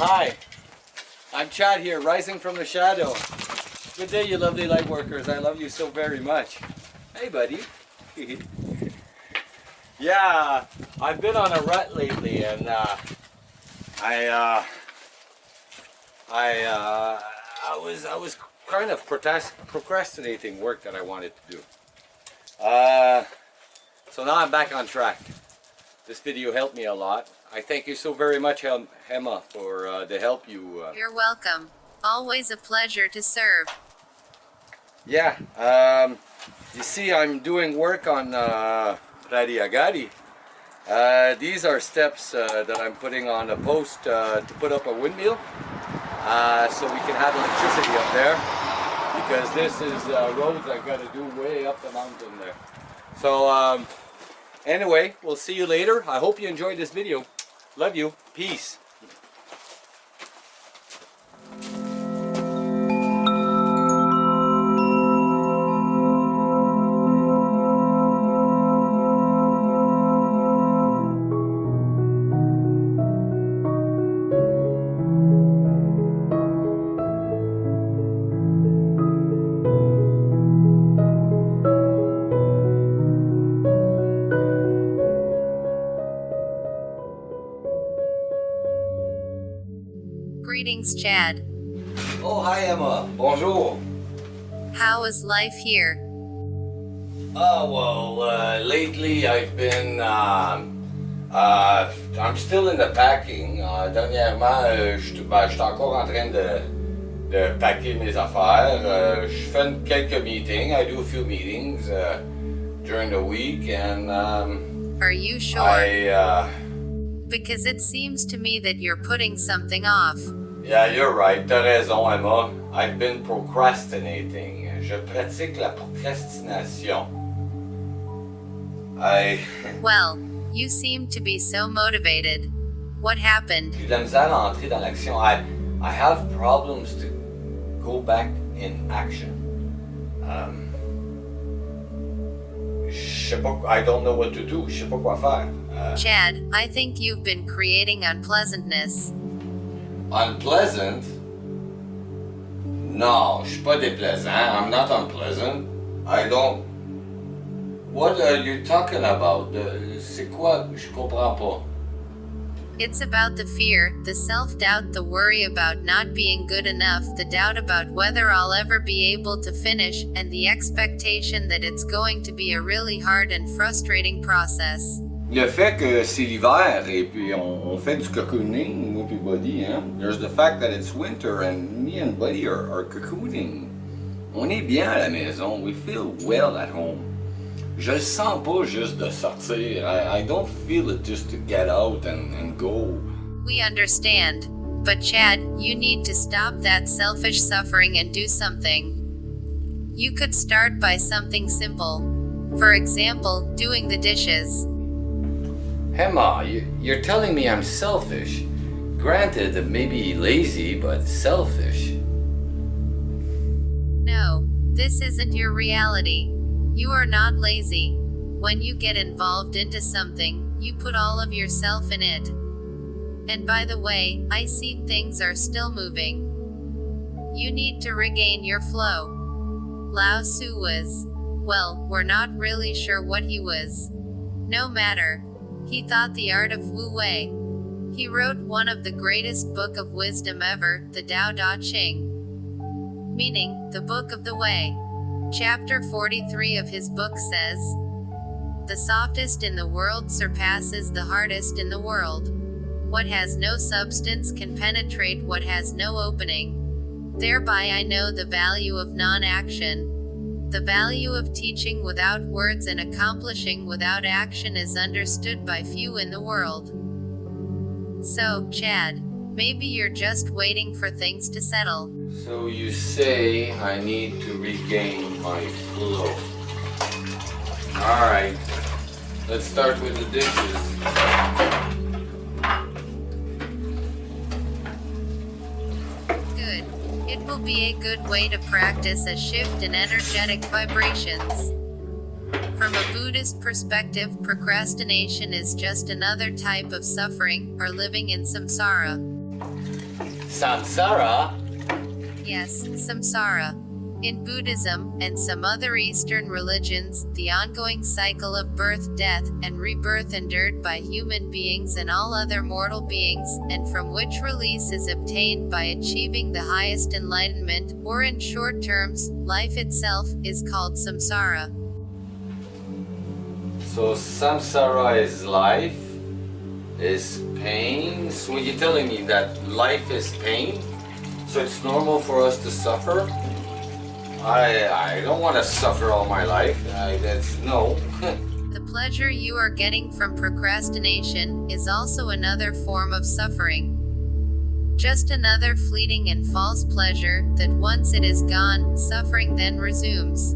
Hi, I'm Chad here, rising from the shadow. Good day, you lovely light workers. I love you so very much. Hey, buddy. Yeah, I've been on a rut lately, and I was kind of procrastinating work that I wanted to do. So now I'm back on track. This video helped me a lot. I thank you so very much, Emma, for the help you. You're welcome. Always a pleasure to serve. Yeah, you see, I'm doing work on Radiagari. These are steps that I'm putting on a post to put up a windmill, so we can have electricity up there, because this is roads I've got to do way up the mountain there. So anyway, we'll see you later. I hope you enjoyed this video. Love you. Peace. Greetings, Chad. Oh, hi, Emma. Bonjour. How is life here? Oh, well, lately I've been, I'm still in the packing. Dernièrement, je suis encore en train de packer mes affaires. Je fais quelques meetings. I do a few meetings during the week, and Are you sure? I, Because it seems to me that you're putting something off. yeah, you're right. T'as raison, Emma. I've been procrastinating. Je pratique la procrastination. Well, you seem to be so motivated. What happened? J'ai de la misère à entrer dans l'action. I have problems to go back in action. Je sais pas, I don't know what to do. Je sais pas quoi faire. Chad, I think you've been creating unpleasantness. Unpleasant? No, je suis pas déplaisant. I'm not unpleasant. I don't. What are you talking about? C'est quoi? Je comprends pas. It's about the fear, the self-doubt, the worry about not being good enough, the doubt about whether I'll ever be able to finish, and the expectation that it's going to be a really hard and frustrating process. Le fait que c'est l'hiver et puis on fait du cocooning, moi puis Buddy, hein. There's the fact that it's winter and me and Buddy are cocooning. On est bien à la maison. We feel well at home. Je le sens pas juste de sortir. I don't feel it just to get out and go. We understand. But Chad, you need to stop that selfish suffering and do something. You could start by something simple. For example, doing the dishes. Emma, You're telling me I'm selfish. Granted, maybe lazy, but selfish. No, this isn't your reality. You are not lazy. When you get involved into something, you put all of yourself in it. And by the way, I see things are still moving. You need to regain your flow. Lao Tzu was, well, we're not really sure what he was. No matter. He thought the art of Wu Wei. He wrote one of the greatest book of wisdom ever, the Tao Te Ching. Meaning, the book of the way. Chapter 43 of his book says, "The softest in the world surpasses the hardest in the world. What has no substance can penetrate what has no opening. Thereby I know the value of non-action. The value of teaching without words and accomplishing without action is understood by few in the world." So, Chad, maybe you're just waiting for things to settle. So you say I need to regain my flow. Alright, let's start with the dishes. Good. It will be a good way to practice a shift in energetic vibrations. From a Buddhist perspective, procrastination is just another type of suffering, or living in samsara. Samsara. Yes, samsara. In Buddhism, and some other Eastern religions, the ongoing cycle of birth, death, and rebirth endured by human beings and all other mortal beings, and from which release is obtained by achieving the highest enlightenment, or in short terms, life itself, is called samsara. So samsara is life, is pain. So you're telling me that life is pain? So it's normal for us to suffer? I don't want to suffer all my life. That's no. The pleasure you are getting from procrastination is also another form of suffering. Just another fleeting and false pleasure that once it is gone, suffering then resumes.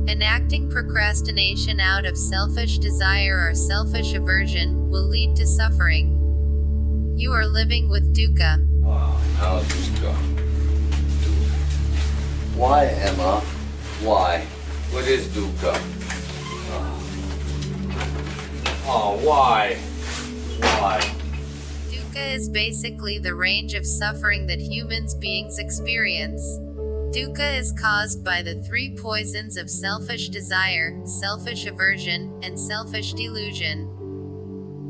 Enacting procrastination out of selfish desire or selfish aversion will lead to suffering. You are living with dukkha. Oh, now dukkha. Why, Emma? Why? What is dukkha? Oh, why? Why? Dukkha is basically the range of suffering that humans beings experience. Dukkha is caused by the three poisons of selfish desire, selfish aversion, and selfish delusion.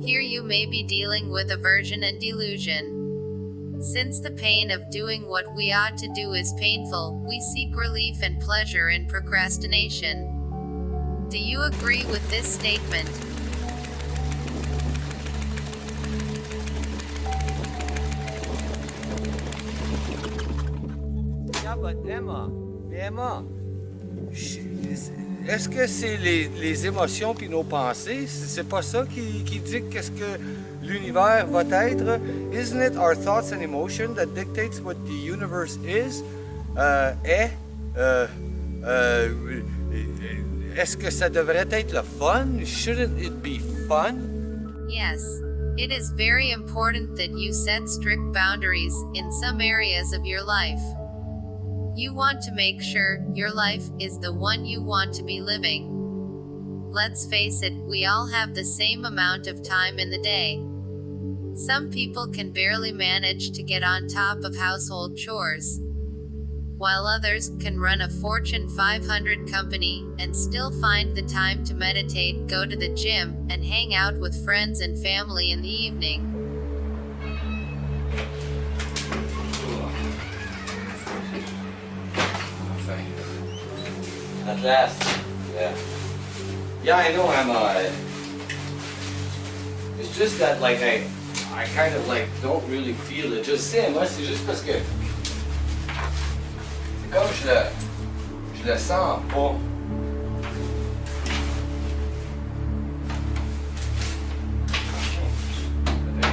Here you may be dealing with aversion and delusion. Since the pain of doing what we ought to do is painful, we seek relief and pleasure in procrastination. Do you agree with this statement? Yeah, but Emma, est-ce que c'est les émotions puis nos pensées? C'est pas ça qui dit qu'est-ce que l'univers va être? Isn't it our thoughts and emotion that dictates what the universe is? Est-ce que ça devrait être le fun? Shouldn't it be fun? Yes. It is very important that you set strict boundaries in some areas of your life. You want to make sure your life is the one you want to be living. Let's face it, we all have the same amount of time in the day. Some people can barely manage to get on top of household chores, while others can run a Fortune 500 company and still find the time to meditate, go to the gym, and hang out with friends and family in the evening. At last, yeah. Yeah, I know it's just that like I kind of like don't really feel it. Je sais, moi c'est juste parce que c'est comme je le sens pas.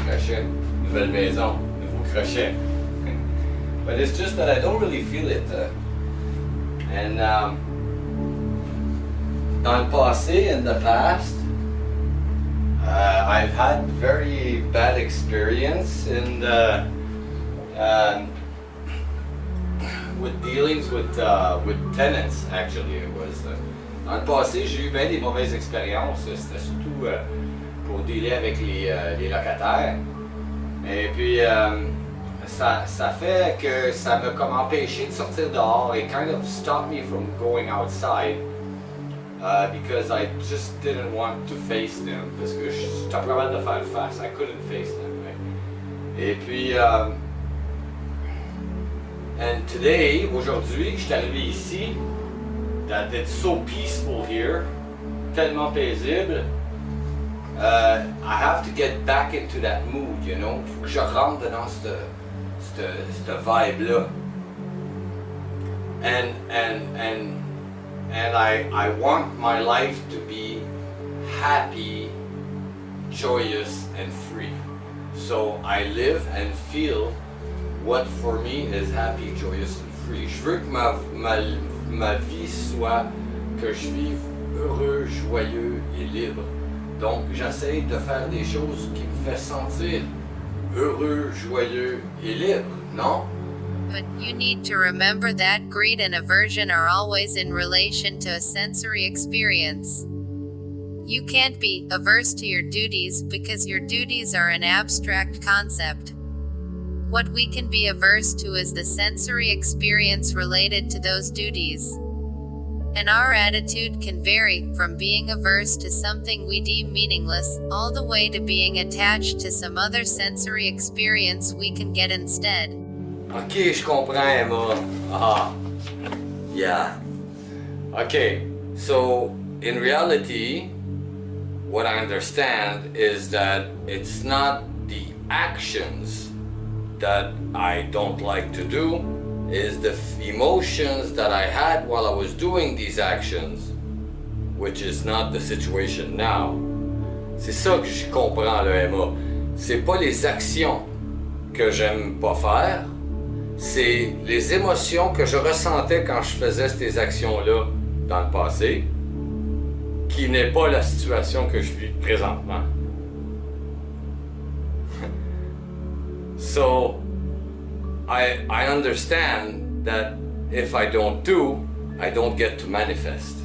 Crochet, nouvelle maison, nouveau crochet. But it's just that I don't really feel it. And dans le passé, in the past, I've had very bad experience in with dealings with tenants. Actually, it was dans le passé, j'ai eu bien des mauvaises expériences. C'était surtout pour dealer avec les locataires. Et puis ça fait que ça m'a comme empêché de sortir dehors. It kind of stopped me from going outside. Because I just didn't want to face them. Parce que je suis pas capable de faire face. I couldn't face them. Right? Et puis, and today, aujourd'hui, je suis arrivé ici, that it's so peaceful here, tellement paisible. I have to get back into that mood, you know. Faut que je rentre dans cette vibe-là. And I want my life to be happy, joyous, and free. So I live and feel what for me is happy, joyous, and free. Je veux que ma vie soit, que je vive heureux, joyeux et libre. Donc j'essaie de faire des choses qui me font sentir heureux, joyeux et libre, non? But you need to remember that greed and aversion are always in relation to a sensory experience. You can't be averse to your duties because your duties are an abstract concept. What we can be averse to is the sensory experience related to those duties. And our attitude can vary from being averse to something we deem meaningless, all the way to being attached to some other sensory experience we can get instead. Ok, je comprends, Emma. Ah, yeah. Okay, so in reality, what I understand is that it's not the actions that I don't like to do, is the emotions that I had while I was doing these actions, which is not the situation now. C'est ça que je comprends, le Emma. C'est pas les actions que j'aime pas faire, c'est les émotions que je ressentais quand je faisais ces actions-là dans le passé, qui n'est pas la situation que je vis présentement. So, I understand that if I don't do, I don't get to manifest.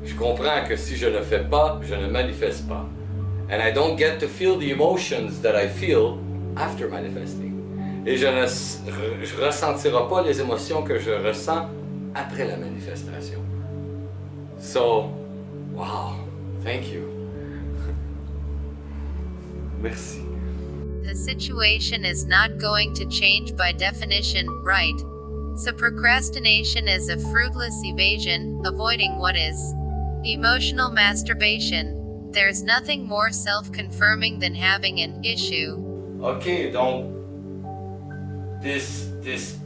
Je comprends que si je ne fais pas, je ne manifeste pas. And I don't get to feel the emotions that I feel after manifesting. Et je ne ressentirai pas les émotions que je ressens après la manifestation. So, wow, thank you. Merci. The situation is not going to change by definition, right? So procrastination is a fruitless evasion, avoiding what is. Emotional masturbation. There's nothing more self-confirming than having an issue. Okay, donc, this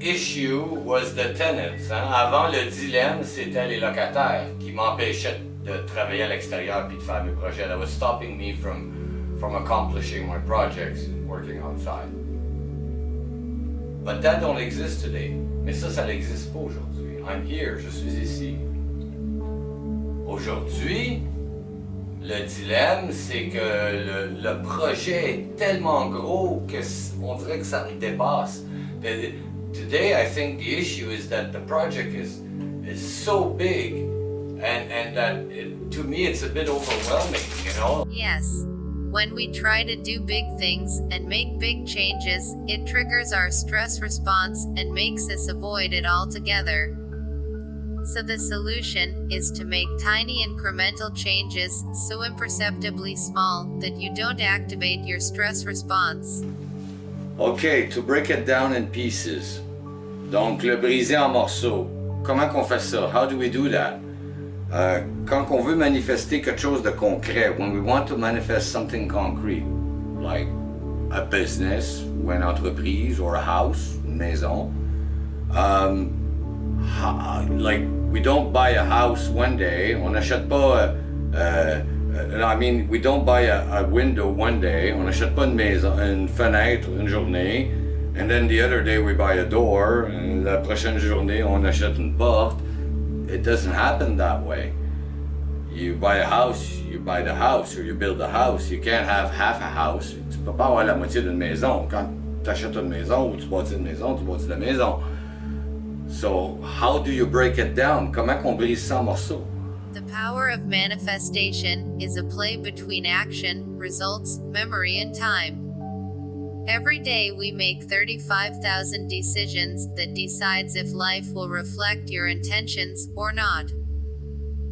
issue was the tenants. Hein? Avant, le dilemme, c'était les locataires qui m'empêchaient de travailler à l'extérieur puis de faire mes projets. That was stopping me from accomplishing my projects, working outside. But that don't exist today. Mais ça n'existe pas aujourd'hui. I'm here, je suis ici. Aujourd'hui, le dilemme, c'est que le projet est tellement gros qu'on dirait que ça me dépasse. Today, I think the issue is that the project is so big and that to me it's a bit overwhelming, you know? Yes. When we try to do big things and make big changes, it triggers our stress response and makes us avoid it altogether. So the solution is to make tiny incremental changes, so imperceptibly small that you don't activate your stress response. Okay, to break it down in pieces. Donc, le briser en morceaux. Comment qu'on fait ça? How do we do that? Quand on veut manifester quelque chose de concret, when we want to manifest something concrete, like a business, ou une entreprise, or a house, une maison, like we don't buy a house one day, on n'achète pas, I mean, we don't buy a window one day, on n'achète pas une maison, une fenêtre une journée, and then the other day we buy a door, and la prochaine journée on achète une porte. It doesn't happen that way. You buy a house, you buy the house, or you build a house. You can't have half a house. Tu peux pas avoir la moitié d'une maison. Quand tu achètes une maison ou tu bâtis une maison, tu bâtis la maison. So, how do you break it down? Comment qu'on brise ça en morceaux? The power of manifestation is a play between action, results, memory, and time. Every day we make 35,000 decisions that decides if life will reflect your intentions or not.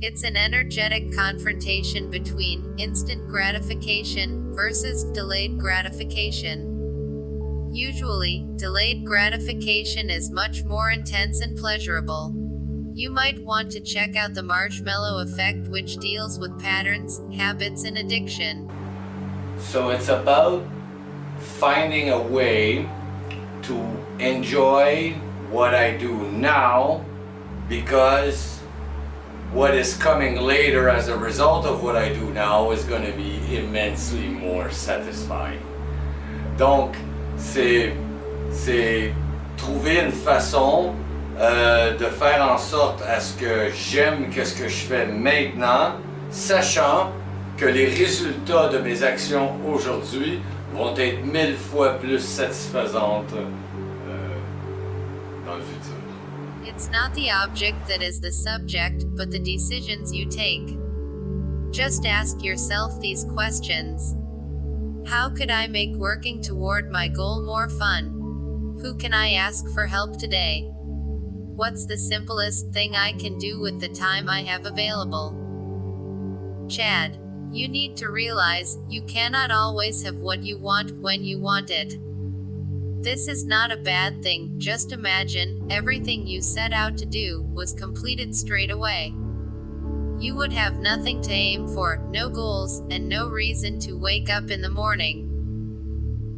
It's an energetic confrontation between instant gratification versus delayed gratification. Usually, delayed gratification is much more intense and pleasurable. You might want to check out the marshmallow effect, which deals with patterns, habits, and addiction. So it's about finding a way to enjoy what I do now, because what is coming later as a result of what I do now is going to be immensely more satisfying. Donc, c'est trouver une façon de faire en sorte à ce que j'aime ce que je fais maintenant, sachant que les résultats de mes actions aujourd'hui vont être 1000 fois plus satisfaisantes dans le futur. It's not the object that is the subject, but the decisions you take. Just ask yourself these questions. How could I make working toward my goal more fun? Who can I ask for help today? What's the simplest thing I can do with the time I have available? Chad, you need to realize you cannot always have what you want when you want it. This is not a bad thing, just imagine everything you set out to do was completed straight away. You would have nothing to aim for, no goals, and no reason to wake up in the morning.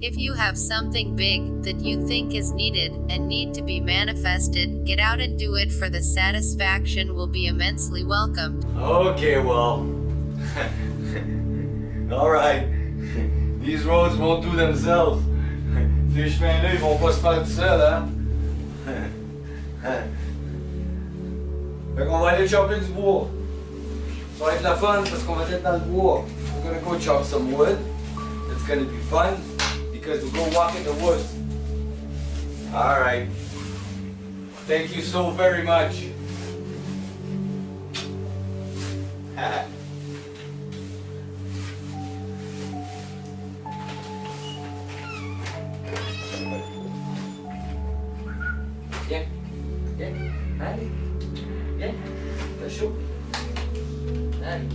If you have something big that you think is needed and need to be manifested, get out and do it, for the satisfaction will be immensely welcomed. Okay, well, all right. These roads won't do themselves. Ces chemins-là, ils vont pas se faire tout seuls, hein? Fait qu'on va aller chopper du bois. Ça va être la fun parce qu'on va être dans le bois. We're gonna go chop some wood. It's gonna be fun because we'll go walk in the woods. All right. Thank you so very much. Yeah, yeah, allez, yeah, c'est chaud. Allez.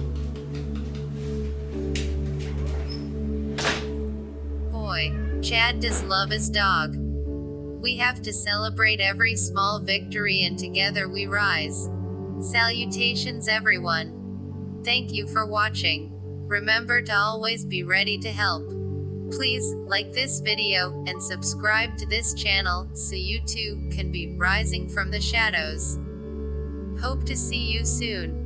Boy, Chad does love his dog. We have to celebrate every small victory, and together we rise. Salutations, everyone. Thank you for watching. Remember to always be ready to help. Please like this video and subscribe to this channel so you too can be rising from the shadows. Hope to see you soon.